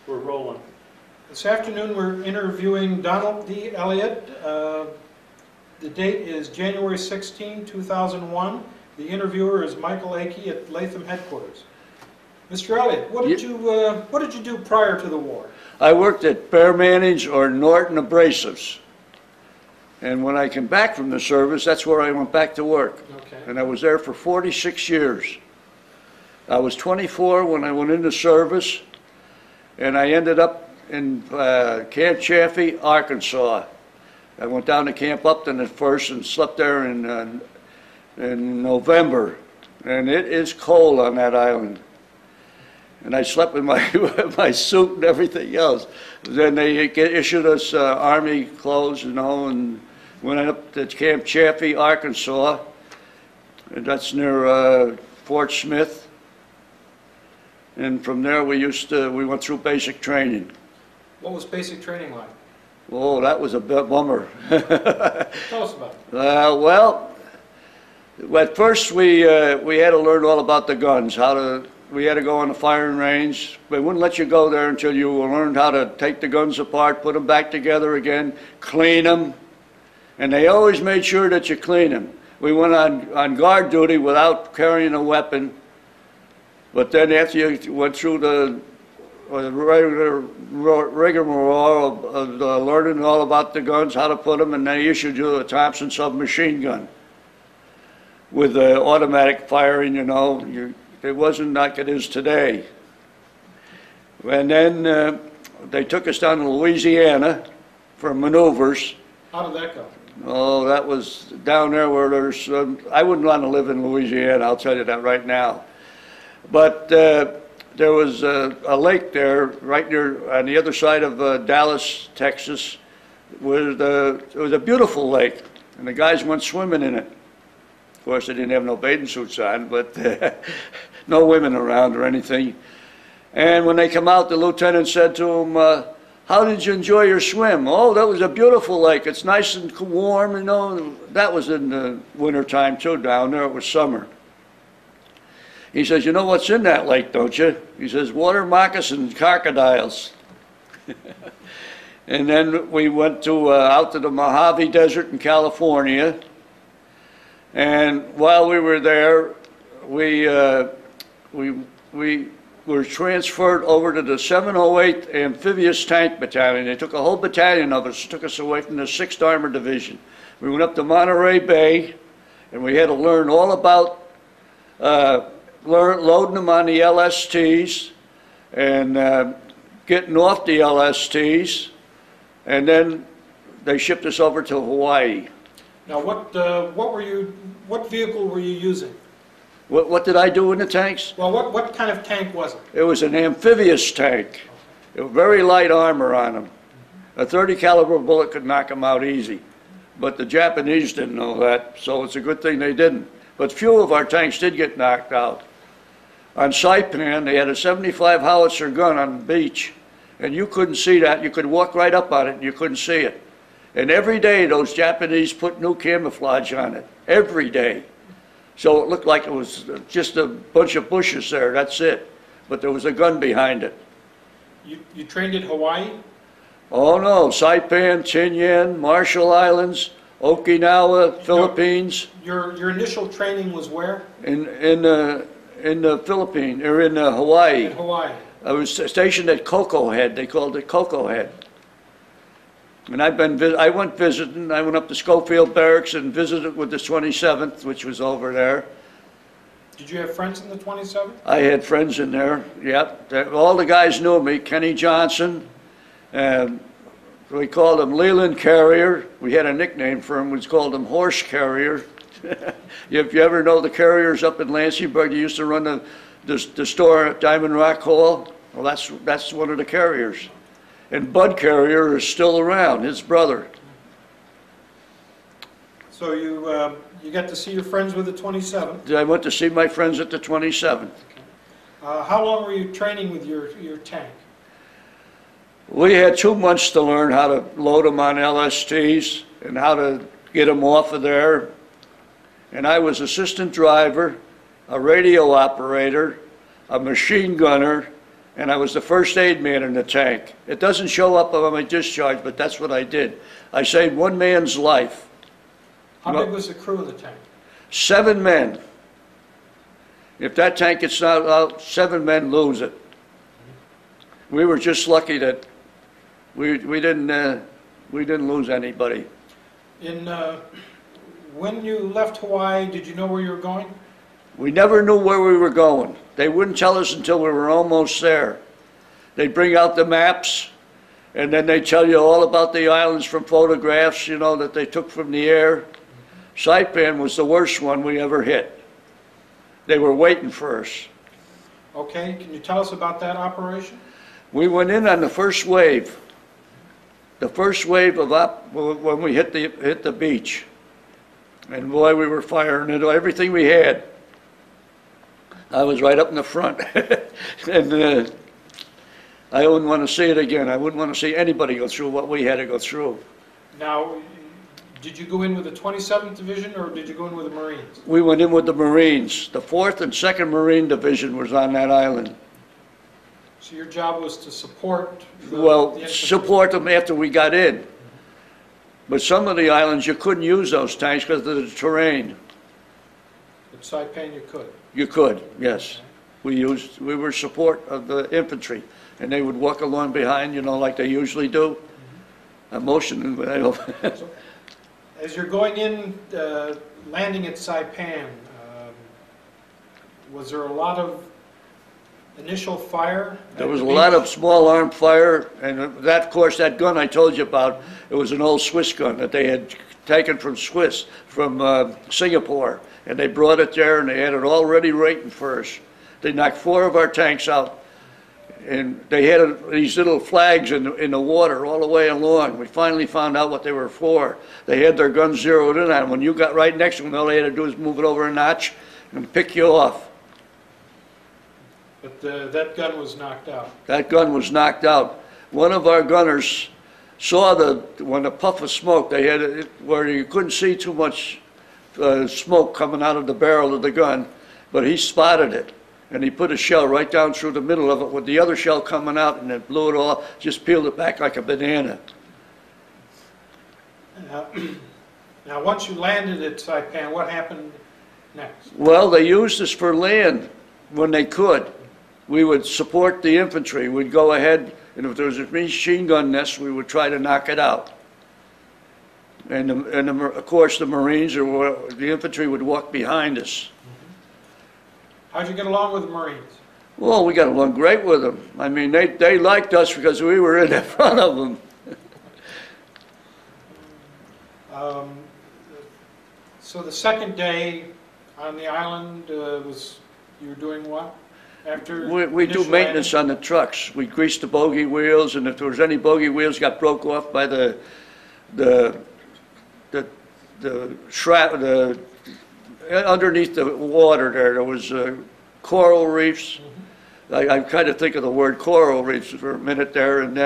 We're rolling. This afternoon we're interviewing Donald D. Elliott. The date is January 16, 2001. The interviewer is Michael Akey at Latham headquarters. Mr. Elliott, what did you do prior to the war? I worked at Bear Manage or Norton Abrasives. And when I came back from the service, that's where I went back to work. Okay. And I was there for 46 years. I was 24 when I went into service, and I ended up in Camp Chaffee, Arkansas. I went down to Camp Upton at first and slept there in November. And it is cold on that island. And I slept with my suit and everything else. Then they issued us Army clothes, you know, and went up to Camp Chaffee, Arkansas. And that's near Fort Smith. And from there we went through basic training. What was basic training like? Oh, that was a bummer. Tell us about it. Well, at first we had to learn all about the guns, we had to go on the firing range. They wouldn't let you go there until you learned how to take the guns apart, put them back together again, clean them. And they always made sure that you clean them. We went on guard duty without carrying a weapon. But then after you went through the regular rigmarole of learning all about the guns, how to put them, and they issued you a Thompson submachine gun with automatic firing, you know. It wasn't like it is today. And then they took us down to Louisiana for maneuvers. How did that go? Oh, that was down there where there's, I wouldn't want to live in Louisiana, I'll tell you that right now. But there was a lake there right near, on the other side of Dallas, Texas. It was a beautiful lake, and the guys went swimming in it. Of course, they didn't have no bathing suits on, but no women around or anything. And when they come out, the lieutenant said to them, how did you enjoy your swim? Oh, that was a beautiful lake. It's nice and warm, you know. That was in the wintertime, too, down there. It was summer. He says, you know what's in that lake, don't you? He says, water moccasins, crocodiles. And then we went out to the Mojave Desert in California. And while we were there, we were transferred over to the 708 Amphibious Tank Battalion. They took a whole battalion of us, took us away from the 6th Armored Division. We went up to Monterey Bay, and we had to learn all about loading them on the LSTs and getting off the LSTs, and then they shipped us over to Hawaii. Now, what vehicle were you using? What did I do in the tanks? Well, what kind of tank was it? It was an amphibious tank. It was very light armor on them. A .30 caliber bullet could knock them out easy. But the Japanese didn't know that, so it's a good thing they didn't. But few of our tanks did get knocked out. On Saipan, they had a 75 howitzer gun on the beach, and you couldn't see that. You could walk right up on it, and you couldn't see it. And every day, those Japanese put new camouflage on it. Every day. So it looked like it was just a bunch of bushes there, that's it. But there was a gun behind it. You trained at Hawaii? Oh no, Saipan, Tinian, Marshall Islands, Okinawa, Philippines. Your initial training was where? In the Philippines, or in Hawaii. In Hawaii. I was stationed at Cocoa Head. They called it Cocoa Head. And I went visiting. I went up to Schofield Barracks and visited with the 27th, which was over there. Did you have friends in the 27th? I had friends in there, yep. All the guys knew me. Kenny Johnson, and we called him Leland Carrier. We had a nickname for him. We called him Horse Carrier. If you ever know the Carriers up in Lansingburg, you used to run the store at Diamond Rock Hall. Well, that's one of the Carriers. And Bud Carrier is still around, his brother. So you got to see your friends with the 27th? I went to see my friends at the 27th. Okay. How long were you training with your tank? We had 2 months to learn how to load them on LSTs and how to get them off of there. And I was assistant driver, a radio operator, a machine gunner, and I was the first aid man in the tank. It doesn't show up on my discharge, but that's what I did. I saved one man's life. How big was the crew of the tank? 7 men. If that tank gets not out, 7 men lose it. We were just lucky that we didn't lose anybody. When you left Hawaii, did you know where you were going? We never knew where we were going. They wouldn't tell us until we were almost there. They'd bring out the maps, and then they'd tell you all about the islands from photographs, you know, that they took from the air. Saipan was the worst one we ever hit. They were waiting for us. Okay, can you tell us about that operation? We went in on the first wave. The first wave of when we hit the beach. And boy, we were firing into everything we had. I was right up in the front. And I wouldn't want to see it again. I wouldn't want to see anybody go through what we had to go through. Now, did you go in with the 27th Division or did you go in with the Marines? We went in with the Marines. The 4th and 2nd Marine Division was on that island. So your job was to support the infantry? Support them after we got in. But some of the islands, you couldn't use those tanks because of the terrain. At Saipan you could? You could, yes. We were support of the infantry, and they would walk along behind, you know, like they usually do. I'm motioning, but I don't. So, as you're going in, landing at Saipan, was there a lot of initial fire? There was a lot of small arm fire, and that, of course, that gun I told you about, it was an old Swiss gun that they had taken from Singapore, and they brought it there, and they had it all ready waiting for us. They knocked 4 of our tanks out, and they had these little flags in the water all the way along. We finally found out what they were for. They had their guns zeroed in on them. When you got right next to them, all they had to do was move it over a notch and pick you off. But that gun was knocked out. That gun was knocked out. One of our gunners saw when the puff of smoke, they had it where you couldn't see too much smoke coming out of the barrel of the gun, but he spotted it. And he put a shell right down through the middle of it with the other shell coming out, and it blew it all, just peeled it back like a banana. Now once you landed at Saipan, what happened next? Well, they used us for land when they could. We would support the infantry. We'd go ahead, and if there was a machine gun nest, we would try to knock it out. And of course, the Marines or the infantry would walk behind us. How'd you get along with the Marines? Well, we got along great with them. I mean, they liked us because we were in the front of them. So the second day on the island you were doing what? After we do maintenance on the trucks. We grease the bogey wheels, and if there was any bogey wheels got broke off by the underneath the water there was coral reefs. I'm trying to think of the word coral reefs for a minute there, and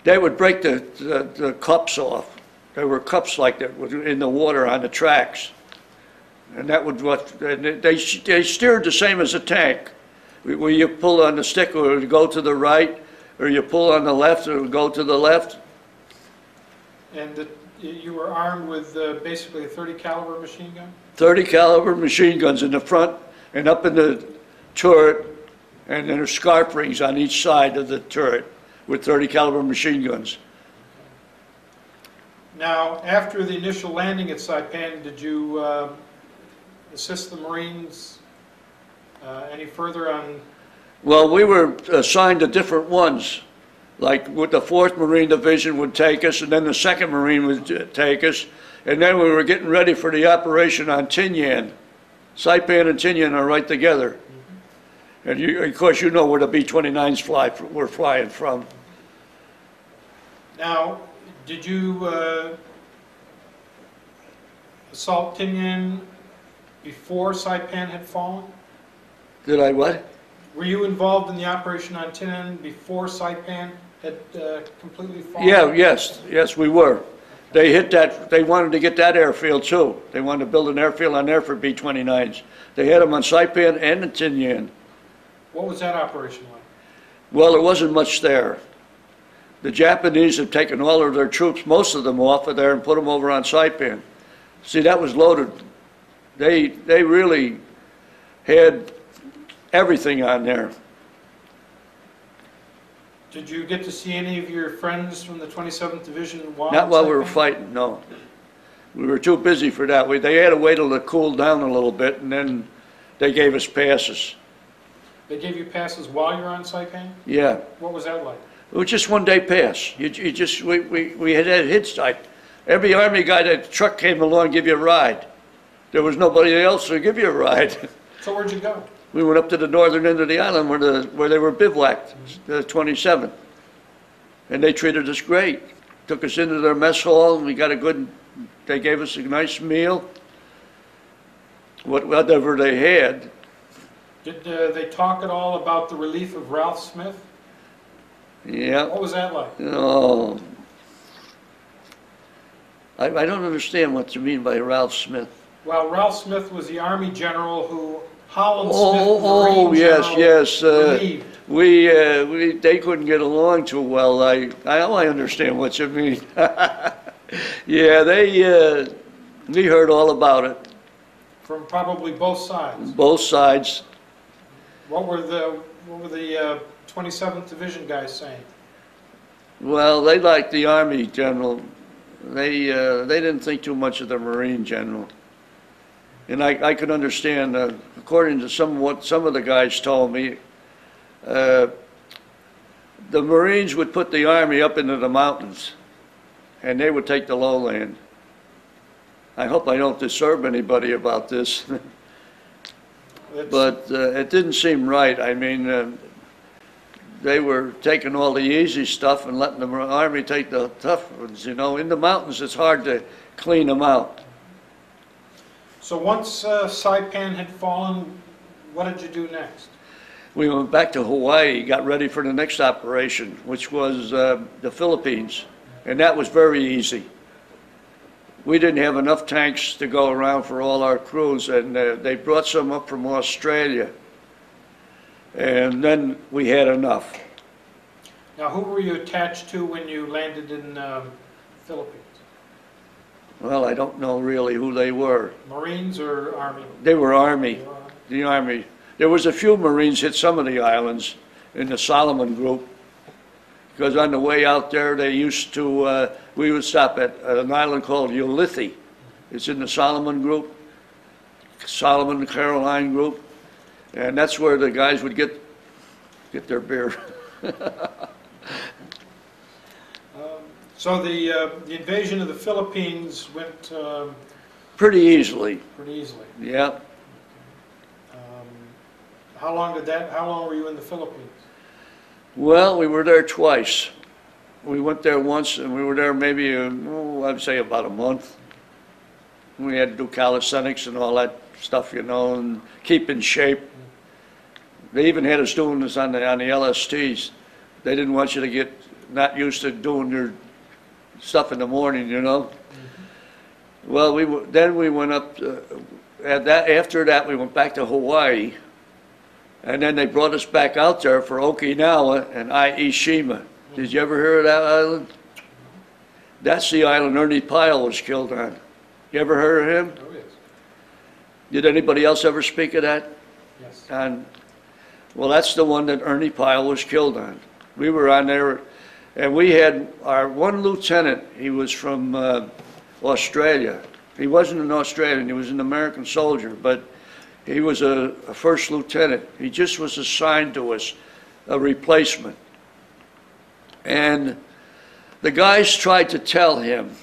they would break the cups off. There were cups like that in the water on the tracks. And that would they steered the same as a tank. Where you pull on the stick, it would go to the right, or you pull on the left, it would go to the left. And you were armed with basically a 30 caliber machine gun? 30 caliber machine guns in the front and up in the turret, and then there's scarp rings on each side of the turret with 30 caliber machine guns. Now, after the initial landing at Saipan, did you assist the Marines any further on? Well, we were assigned to different ones. Like with the 4th Marine Division would take us, and then the 2nd Marine would take us, and then we were getting ready for the operation on Tinian. Saipan and Tinian are right together. And of course you know where the B-29s were flying from. Now, did you assault Tinian before Saipan had fallen? Did I what? Were you involved in the operation on Tinian before Saipan had completely fallen? Yeah, yes, we were. They hit that, they wanted to get that airfield too. They wanted to build an airfield on there for B-29s. They had them on Saipan and in Tinian. What was that operation like? Well, there wasn't much there. The Japanese had taken all of their troops, most of them off of there, and put them over on Saipan. See, that was loaded. They really had everything on there. Did you get to see any of your friends from the 27th Division while Not while we were Saipan? fighting, no. We were too busy for that. They had to wait till it cooled down a little bit, and then they gave us passes. They gave you passes while you were on Saipan? Yeah. What was that like? It was just one-day pass. We had hits. Every Army guy, that truck came along, give you a ride. There was nobody else to give you a ride. So where'd you go? We went up to the northern end of the island where they were bivouacked, the 27th. And they treated us great. Took us into their mess hall, and they gave us a nice meal, whatever they had. Did they talk at all about the relief of Ralph Smith? Yeah. What was that like? Oh. I don't understand what you mean by Ralph Smith. Well, Ralph Smith was the Army general who Holland Oh, Smith, the Marine yes. relieved. They couldn't get along too well. I understand what you mean. Yeah, we heard all about it. From probably both sides. Both sides. What were the 27th Division guys saying? Well, they liked the Army general. They didn't think too much of the Marine general. And I could understand, according to what some of the guys told me, the Marines would put the Army up into the mountains, and they would take the lowland. I hope I don't disturb anybody about this, but it didn't seem right. I mean, they were taking all the easy stuff and letting the Army take the tough ones. You know, in the mountains, it's hard to clean them out. So once Saipan had fallen, what did you do next? We went back to Hawaii, got ready for the next operation, which was the Philippines, and that was very easy. We didn't have enough tanks to go around for all our crews, and they brought some up from Australia, and then we had enough. Now, who were you attached to when you landed in the Philippines? Well, I don't know really who they were. Marines or Army? They were Army, the Army. There was a few Marines hit some of the islands in the Solomon group, because on the way out there, they used to, we would stop at an island called Leyte. It's in the Solomon group, Solomon Caroline group, and that's where the guys would get their beer. So the invasion of the Philippines went Pretty easily, pretty easily. yeah. How long were you in the Philippines? Well, we were there twice. We went there once, and we were there maybe, I'd say about a month. We had to do calisthenics and all that stuff, you know, and keep in shape. They even had us doing this on the LSTs. They didn't want you to get not used to doing your stuff in the morning, you know. Well, then we went up, after that we went back to Hawaii, and then they brought us back out there for Okinawa and i.e. Shima. Did you ever hear of that island? That's the island Ernie Pyle was killed on. You ever heard of him? Oh, yes. Did anybody else ever speak of that? Yes. Well, that's the one that Ernie Pyle was killed on. We were on there, and we had our one lieutenant. He was from Australia. He wasn't an Australian. He was an American soldier, but he was a first lieutenant. He just was assigned to us, a replacement. And the guys tried to tell him,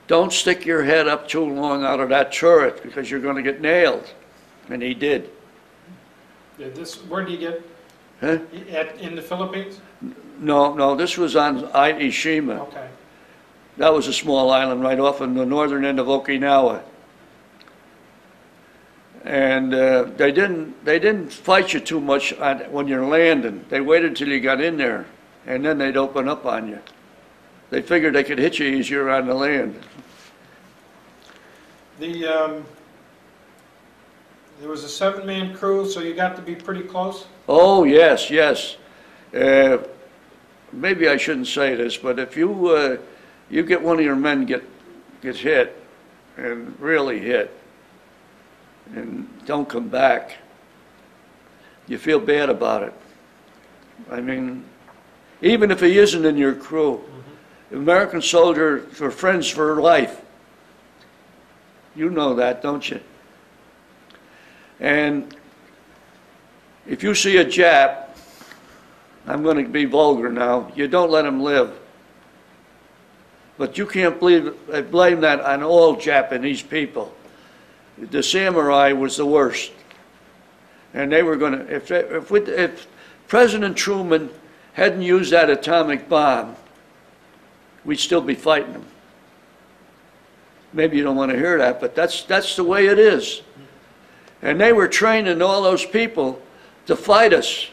don't stick your head up too long out of that turret because you're going to get nailed. And he did. Yeah, where did you get? Huh? In the Philippines? No, this was on i.e. Shima. Okay. That was a small island right off on the northern end of Okinawa. And they didn't fight you too much when you're landing. They waited till you got in there, and then they'd open up on you. They figured they could hit you easier on the land. There was a 7-man crew, so you got to be pretty close? Oh, yes. maybe I shouldn't say this, but if you you get one of your men gets hit, and really hit, and don't come back, you feel bad about it. I mean, even if he isn't in your crew, American soldiers are friends for life. You know that, don't you? And if you see a Jap, I'm going to be vulgar now, you don't let him live. But you can't blame that on all Japanese people. The samurai was the worst. And they were going to, if President Truman hadn't used that atomic bomb, we'd still be fighting them. Maybe you don't want to hear that, but that's the way it is. And they were training all those people to fight us.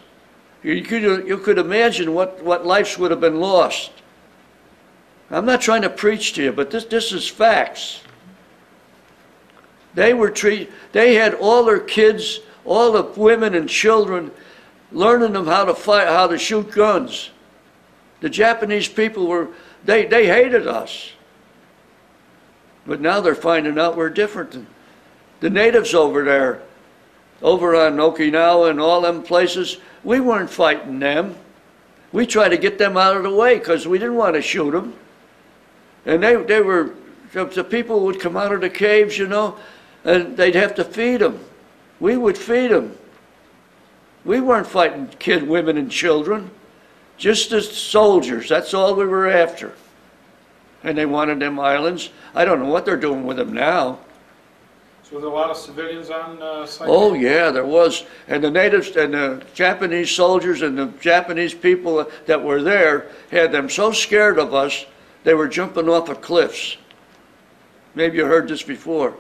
You could imagine what lives would have been lost. I'm not trying to preach to you, but this is facts. They had all their kids, all the women and children, learning them how to fight, how to shoot guns. The Japanese people they hated us. But now they're finding out we're different. The natives over there, over on Okinawa and all them places, we weren't fighting them. We tried to get them out of the way because we didn't want to shoot them. And the people would come out of the caves, you know, and they'd have to feed them. We would feed them. We weren't fighting women and children, just as soldiers. That's all we were after. And they wanted them islands. I don't know what they're doing with them now. So there were a lot of civilians on Saipan? Oh yeah, there was. And the natives and the Japanese soldiers and the Japanese people that were there had them so scared of us, they were jumping off of cliffs. Maybe you heard this before.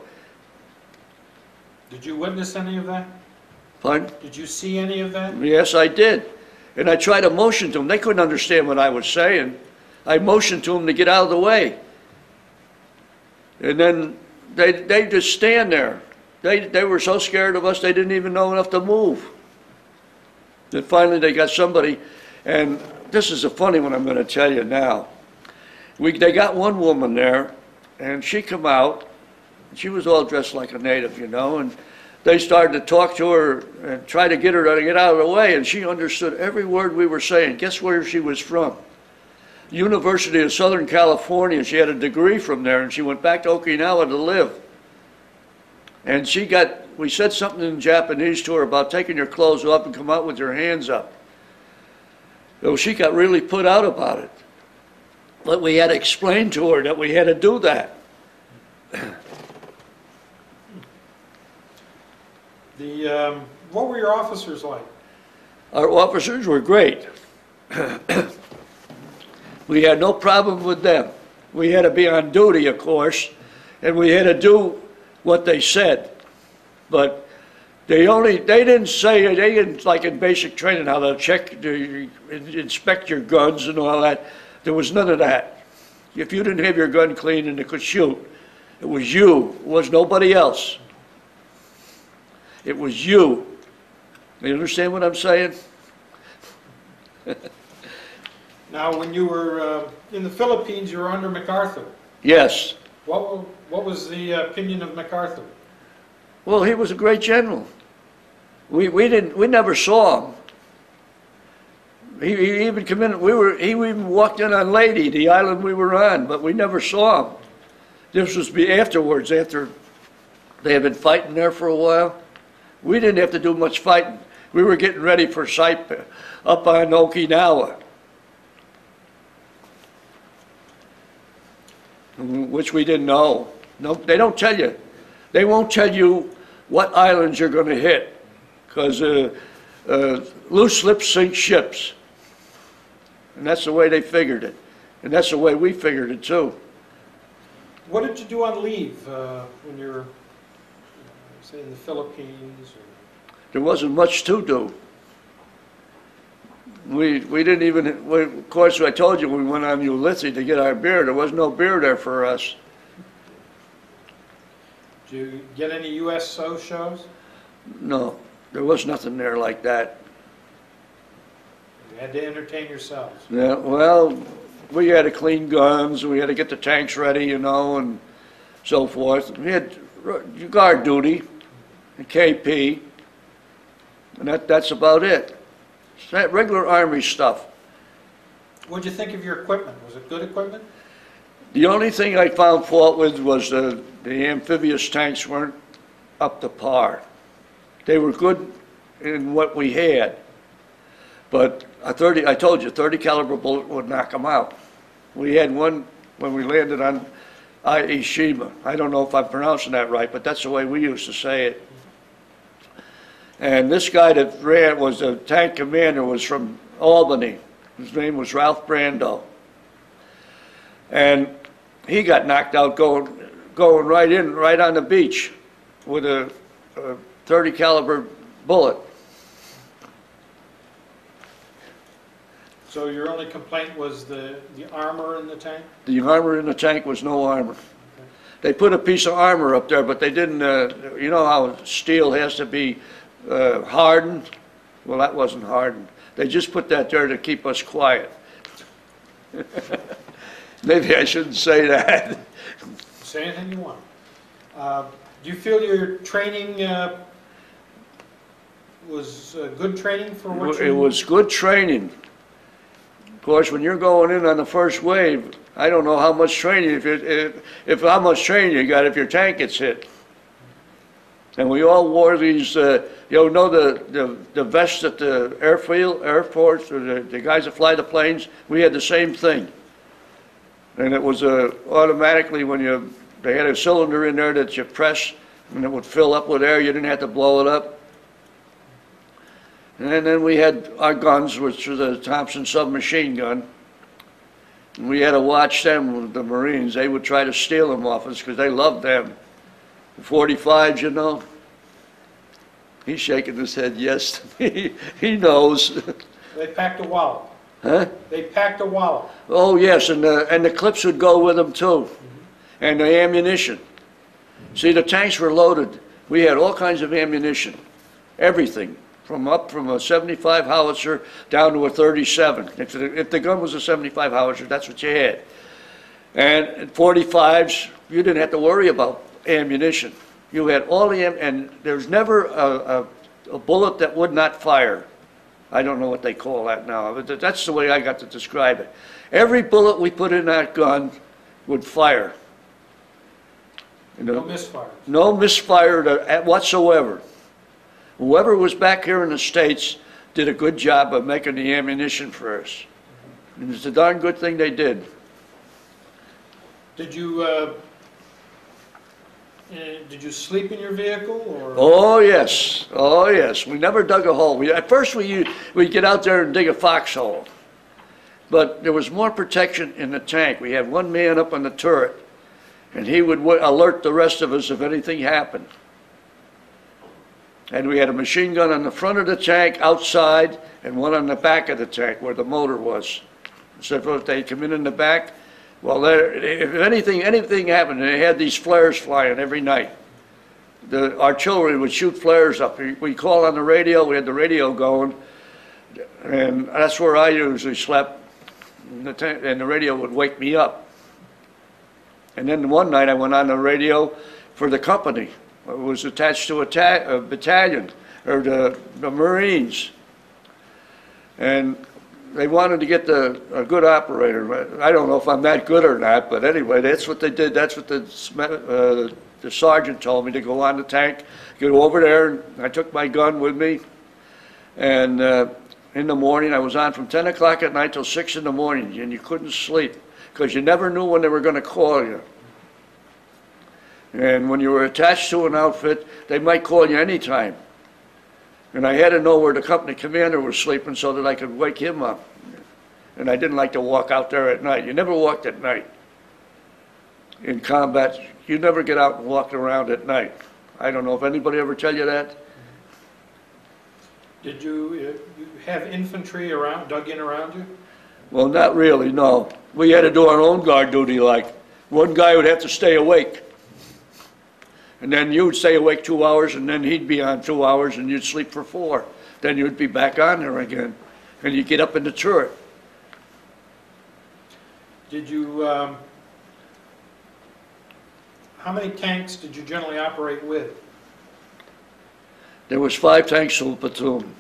Did you witness any of that? Pardon? Did you see any of that? Yes, I did. And I tried to motion to them. They couldn't understand what I was saying. I motioned to them to get out of the way. And then they just stand there. They were so scared of us, they didn't even know enough to move. Then finally they got somebody, and this is a funny one I'm going to tell you now. They got one woman there, and she come out. She was all dressed like a native, you know, and they started to talk to her and try to get her to get out of the way, and she understood every word we were saying. Guess where she was from? University of Southern California. She had a degree from there, and she went back to Okinawa to live. And we said something in Japanese to her about taking your clothes off and come out with your hands up. So she got really put out about it. But we had to explain to her that we had to do that. What were your officers like? Our officers were great. We had no problem with them. We had to be on duty, of course, and we had to do what they said. But they didn't, like in basic training, how they'll inspect your guns and all that. There was none of that. If you didn't have your gun clean and it could shoot, it was you. It was nobody else. It was you. You understand what I'm saying? Now, when you were in the Philippines, you were under MacArthur. Yes. What was the opinion of MacArthur? Well, he was a great general. We never saw him. He even came in. He even walked in on Leyte, the island we were on, but we never saw him. This was afterwards, after they had been fighting there for a while. We didn't have to do much fighting. We were getting ready for Saipan up on Okinawa, which we didn't know. No, they don't tell you. They won't tell you what islands you're going to hit, because loose lips sink ships. And that's the way they figured it. And that's the way we figured it too. What did you do on leave when you were, say, in the Philippines? There wasn't much to do. We didn't even, of course, I told you we went on Leyte to get our beer. There was no beer there for us. Did you get any USO shows? No, there was nothing there like that. You had to entertain yourselves. Yeah, well, we had to clean guns, we had to get the tanks ready, you know, and so forth. We had guard duty, and KP, and that's about it. It's that regular Army stuff. What'd you think of your equipment? Was it good equipment? The only thing I found fault with was the amphibious tanks weren't up to par. They were good in what we had, but I told you, 30 caliber bullet would knock them out. We had one when we landed on IE Shima. I don't know if I'm pronouncing that right, but that's the way we used to say it. And this guy that ran was the tank commander, was from Albany. His name was Ralph Brando. And he got knocked out going right on the beach with a 30 caliber bullet. So your only complaint was the armor in the tank? The armor in the tank was no armor. They put a piece of armor up there, but they didn't, you know how steel has to be hardened? Well, that wasn't hardened. They just put that there to keep us quiet. Maybe I shouldn't say that. Say anything you want. Do you feel your training was good training for what you... It was good training. Of course, when you're going in on the first wave, I don't know how much training, if how much training you got if your tank gets hit. And we all wore these, you know the vests at the airfield, Air Force, or the guys that fly the planes, we had the same thing. And it was automatically when they had a cylinder in there that you press and it would fill up with air, you didn't have to blow it up. And then we had our guns, which was a Thompson submachine gun. And we had to watch them, the Marines. They would try to steal them off us because they loved them. The 45s, you know. He's shaking his head, yes. He knows. They packed a wallet. Huh? They packed a wallet. Oh, yes, and the clips would go with them, too. And the ammunition. See, the tanks were loaded. We had all kinds of ammunition. Everything. From a 75 howitzer down to a 37. If the gun was a 75 howitzer, that's what you had. And 45s, you didn't have to worry about ammunition. You had all the and there's never a bullet that would not fire. I don't know what they call that now, but that's the way I got to describe it. Every bullet we put in that gun would fire. No misfire. No misfire whatsoever. Whoever was back here in the States did a good job of making the ammunition for us. And it's a darn good thing they did. Did you sleep in your vehicle? Or? Oh, yes. Oh, yes. We never dug a hole. At first, we'd get out there and dig a foxhole. But there was more protection in the tank. We had one man up on the turret, and he would alert the rest of us if anything happened. And we had a machine gun on the front of the tank outside and one on the back of the tank where the motor was. So if they come in the back, well, if anything happened, they had these flares flying every night. The artillery would shoot flares up. We'd call on the radio, we had the radio going, and that's where I usually slept, and the radio would wake me up. And then one night I went on the radio for the company. It was attached to a battalion, or the Marines. And they wanted to get a good operator. I don't know if I'm that good or not, but anyway, that's what they did. That's what the sergeant told me, to go on the tank, go over there. And I took my gun with me. And in the morning, I was on from 10 o'clock at night till 6 in the morning, and you couldn't sleep because you never knew when they were going to call you. And when you were attached to an outfit, they might call you anytime. And I had to know where the company commander was sleeping so that I could wake him up. And I didn't like to walk out there at night. You never walked at night. In combat, you never get out and walk around at night. I don't know if anybody ever tell you that. Did you have infantry dug in around you? Well, not really, no. We had to do our own guard duty, like. One guy would have to stay awake. And then you would stay awake 2 hours, and then he'd be on 2 hours, and you'd sleep for 4. Then you'd be back on there again. and you get up in the turret. Did you, how many tanks did you generally operate with? There was 5 tanks to a platoon.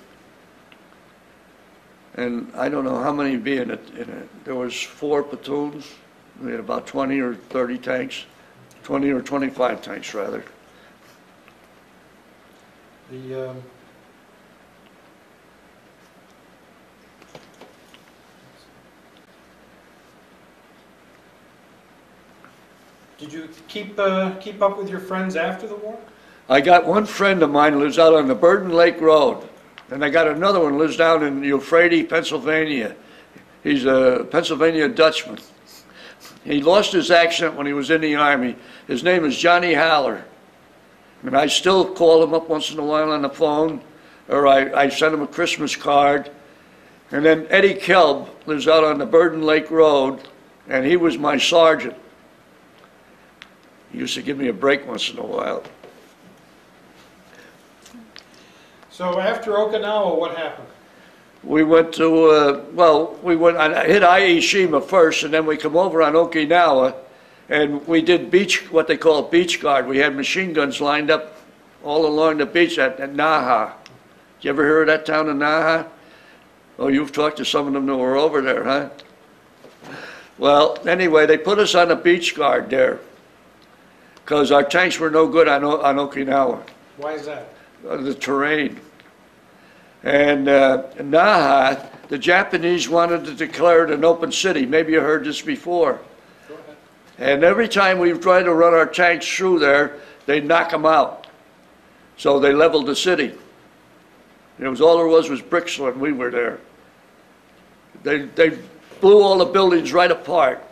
And I don't know how many would be in it. There was 4 platoons. We had about 20 or 30 tanks, 20 or 25 tanks rather. The, did you keep up with your friends after the war? I got one friend of mine who lives out on the Burden Lake Road, and I got another one who lives down in Euphrates, Pennsylvania. He's a Pennsylvania Dutchman. He lost his accent when he was in the Army. His name is Johnny Haller. And I still call him up once in a while on the phone, or I send him a Christmas card. And then Eddie Kelb lives out on the Burden Lake Road, and he was my sergeant. He used to give me a break once in a while. So after Okinawa, what happened? We went to, I hit IE Shima first, and then we come over on Okinawa, and we did what they call beach guard. We had machine guns lined up all along the beach at Naha. Did you ever hear of that town in Naha? Oh, you've talked to some of them that were over there, huh? Well, anyway, they put us on a beach guard there, because our tanks were no good on Okinawa. Why is that? The terrain. And Naha, the Japanese wanted to declare it an open city. Maybe you heard this before. Go ahead. And every time we tried to run our tanks through there, they'd knock them out. So they leveled the city. It was all there was bricks when we were there. They blew all the buildings right apart.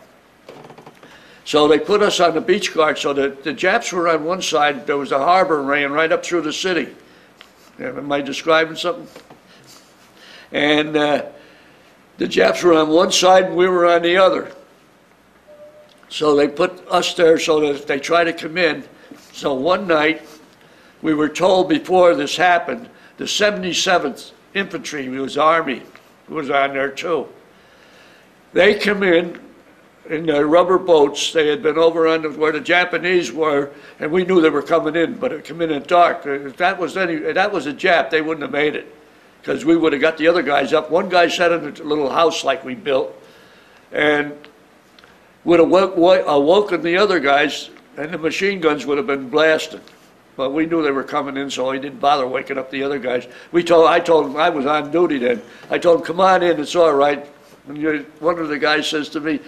So they put us on the beach guard, so the Japs were on one side. There was a harbor ran right up through the city. Am I describing something? And the Japs were on one side and we were on the other. So they put us there so that if they try to come in. So one night, we were told before this happened, the 77th Infantry, it was Army, was on there too. They come in their rubber boats. They had been over on where the Japanese were, and we knew they were coming in, but it came in dark. If that was a Jap, they wouldn't have made it, because we would have got the other guys up. One guy sat in a little house like we built, and would have awoken the other guys, and the machine guns would have been blasted. But we knew they were coming in, so he didn't bother waking up the other guys. I told him, I was on duty then. I told him, come on in, it's all right. And one of the guys says to me,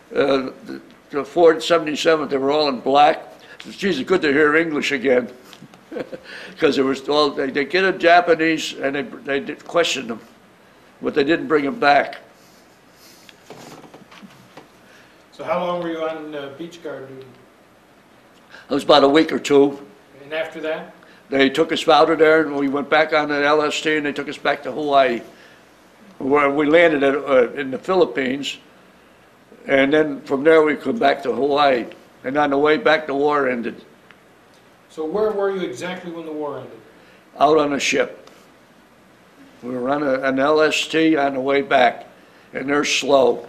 the Ford 77, they were all in black. Geez, it's good to hear English again. Because they get a Japanese and they questioned them, but they didn't bring them back. So how long were you on beach guard duty? It was about a week or 2. And after that? They took us out of there and we went back on the LST and they took us back to Hawaii, where we landed in the Philippines. And then from there we come back to Hawaii. And on the way back, the war ended. So where were you exactly when the war ended? Out on a ship. We were on an LST on the way back, and they're slow.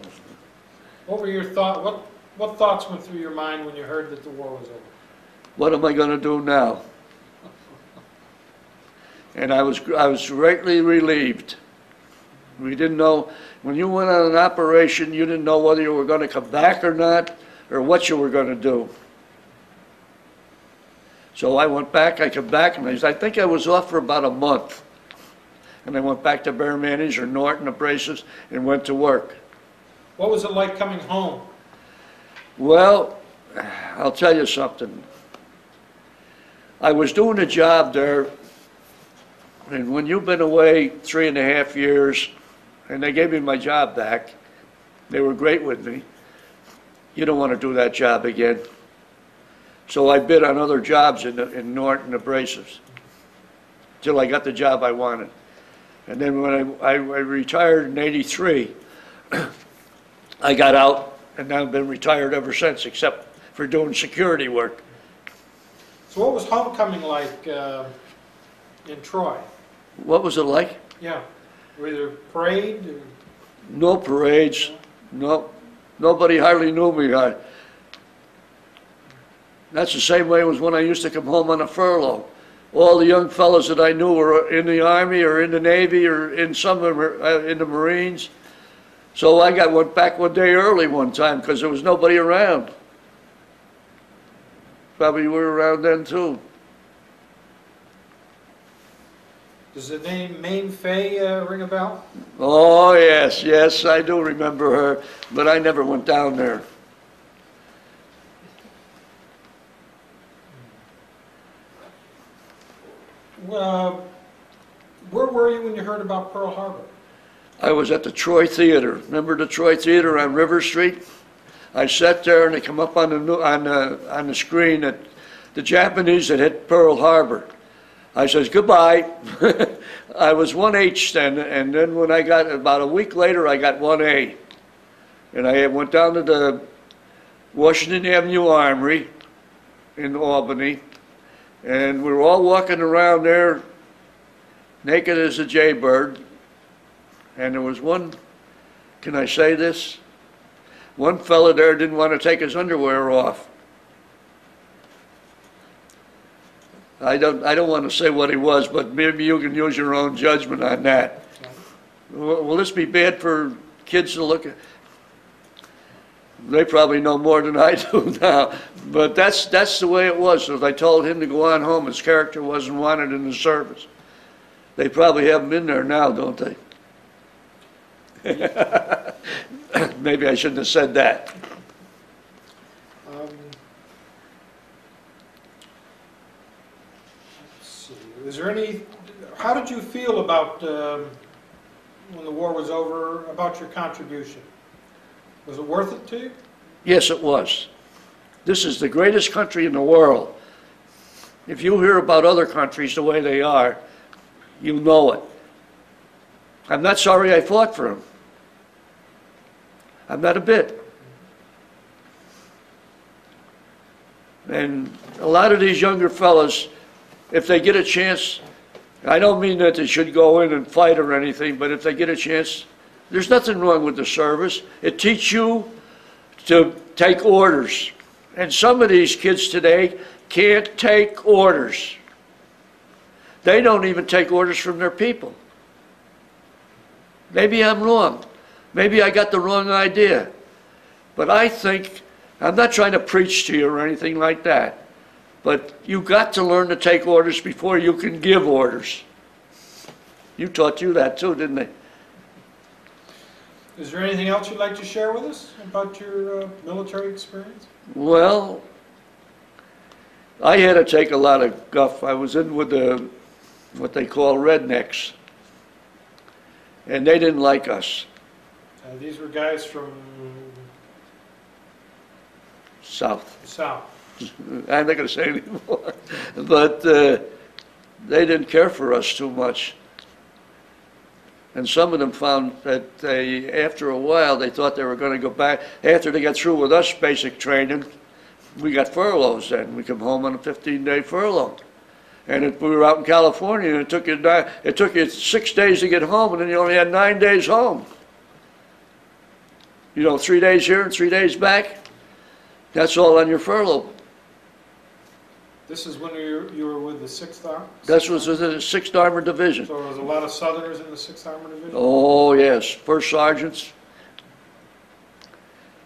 What were your thoughts? What thoughts went through your mind when you heard that the war was over? What am I going to do now? And I was greatly relieved. We didn't know, when you went on an operation, you didn't know whether you were going to come back or not, or what you were going to do. So I went back, I came back, and I think I was off for about a month. And I went back to Bear Manage or Norton Abrasives and went to work. What was it like coming home? Well, I'll tell you something. I was doing a job there, and when you've been away 3.5 years, and they gave me my job back, they were great with me. You don't want to do that job again. So I bid on other jobs in Norton Abrasives till I got the job I wanted. And then when I retired in '83, I got out, and I've been retired ever since, except for doing security work. So what was homecoming like in Troy? What was it like? Yeah. Were there parade? Or? No parades. No. Nobody hardly knew me. That's the same way it was when I used to come home on a furlough. All the young fellows that I knew were in the Army or in the Navy or in in the Marines. So I went back one day early one time because there was nobody around. Probably you were around then too. Does the name Maine Fay ring a bell? Oh, yes, yes, I do remember her, but I never went down there. Where were you when you heard about Pearl Harbor? I was at the Troy Theater. Remember the Troy Theater on River Street? I sat there and they come up on the screen that the Japanese had hit Pearl Harbor. I says, goodbye. I was 1H then, and then when I got, about a week later, I got 1A. And I went down to the Washington Avenue Armory in Albany, and we were all walking around there naked as a jaybird. And there was one, can I say this? One fella there didn't want to take his underwear off. I don't want to say what he was, but maybe you can use your own judgment on that. Will this be bad for kids to look at? They probably know more than I do now, but that's the way it was. So if I told him to go on home, his character wasn't wanted in the service. They probably have him in there now, don't they? Maybe I shouldn't have said that. Let's see. Is there any? How did you feel about when the war was over? About your contribution? Was it worth it to you? Yes, it was. This is the greatest country in the world. If you hear about other countries the way they are, you know it. I'm not sorry I fought for them. I'm not a bit. And a lot of these younger fellas, if they get a chance, I don't mean that they should go in and fight or anything, but if they get a chance, there's nothing wrong with the service. It teaches you to take orders. And some of these kids today can't take orders. They don't even take orders from their people. Maybe I'm wrong. Maybe I got the wrong idea. But I think, I'm not trying to preach to you or anything like that, but you got to learn to take orders before you can give orders. You taught you that too, didn't they? Is there anything else you'd like to share with us about your military experience? Well, I had to take a lot of guff. I was in with the, what they call rednecks, and they didn't like us. These were guys from South. South. I'm not going to say anymore. But they didn't care for us too much. And some of them found that they, after a while, they thought they were going to go back. After they got through with us basic training, we got furloughs then. We come home on a 15-day furlough. And if we were out in California, and it took you 6 days to get home, and then you only had 9 days home. You know, 3 days here and 3 days back. That's all on your furlough. This is when you were with the 6th Armored? That was the 6th Armored Division. So there was a lot of Southerners in the 6th Armored Division? Oh, yes. First sergeants.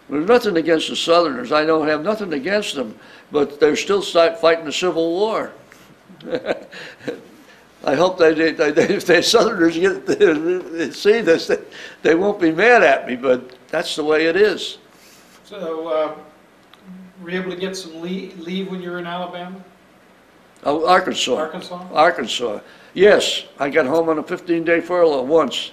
There's nothing against the Southerners. I don't have nothing against them, but they're still fighting the Civil War. I hope if the Southerners see this, they won't be mad at me, but that's the way it is. So, were you able to get some leave when you were in Alabama? Oh, Arkansas. Arkansas? Arkansas. Yes, I got home on a 15-day furlough once.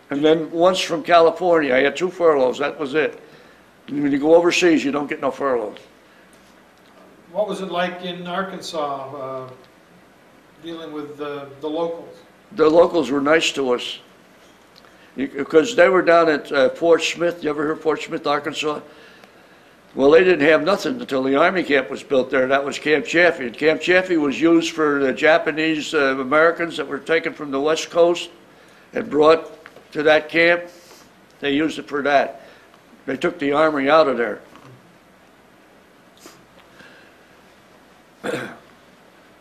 And then once from California. I had 2 furloughs, that was it. And when you go overseas, you don't get no furloughs. What was it like in Arkansas, dealing with the locals? The locals were nice to us. Because they were down at Fort Smith. You ever heard of Fort Smith, Arkansas? Well, they didn't have nothing until the Army camp was built there. That was Camp Chaffee. And Camp Chaffee was used for the Japanese Americans that were taken from the West Coast had brought to that camp, they used it for that. They took the armory out of there.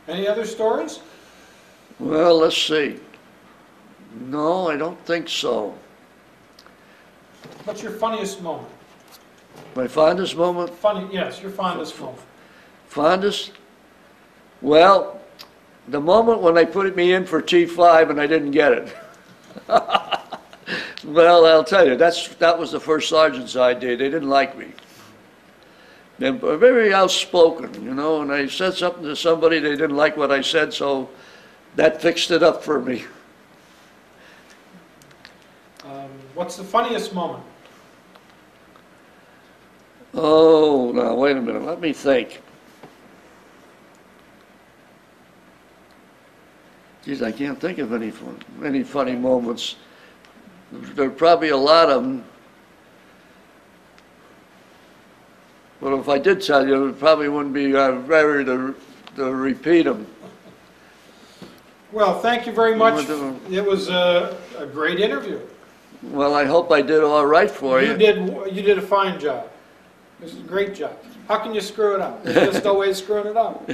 Any other stories? Well, let's see. No, I don't think so. What's your funniest moment? My fondest moment? Funny, yes, your fondest moment. Fondest? Well, the moment when they put me in for T5 and I didn't get it. Well, I'll tell you, that was the first sergeant's idea. They didn't like me. They were very outspoken, you know, and I said something to somebody, they didn't like what I said, so that fixed it up for me. What's the funniest moment? Oh, now, wait a minute, let me think. Geez, I can't think of any funny moments. There are probably a lot of them. But if I did tell you, it probably wouldn't be very to repeat them. Well, thank you very much. It was a great interview. Well, I hope I did all right for you. You did a fine job. This is a great job. How can you screw it up? There's just no way of screwing it up.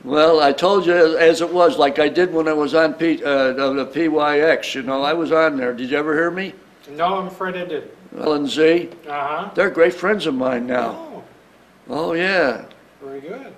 Well, I told you as it was, like I did when I was on the PYX, you know, I was on there. Did you ever hear me? No, I'm afraid I didn't. L and Z? Uh-huh. They're great friends of mine now. Oh, Oh, yeah. very good.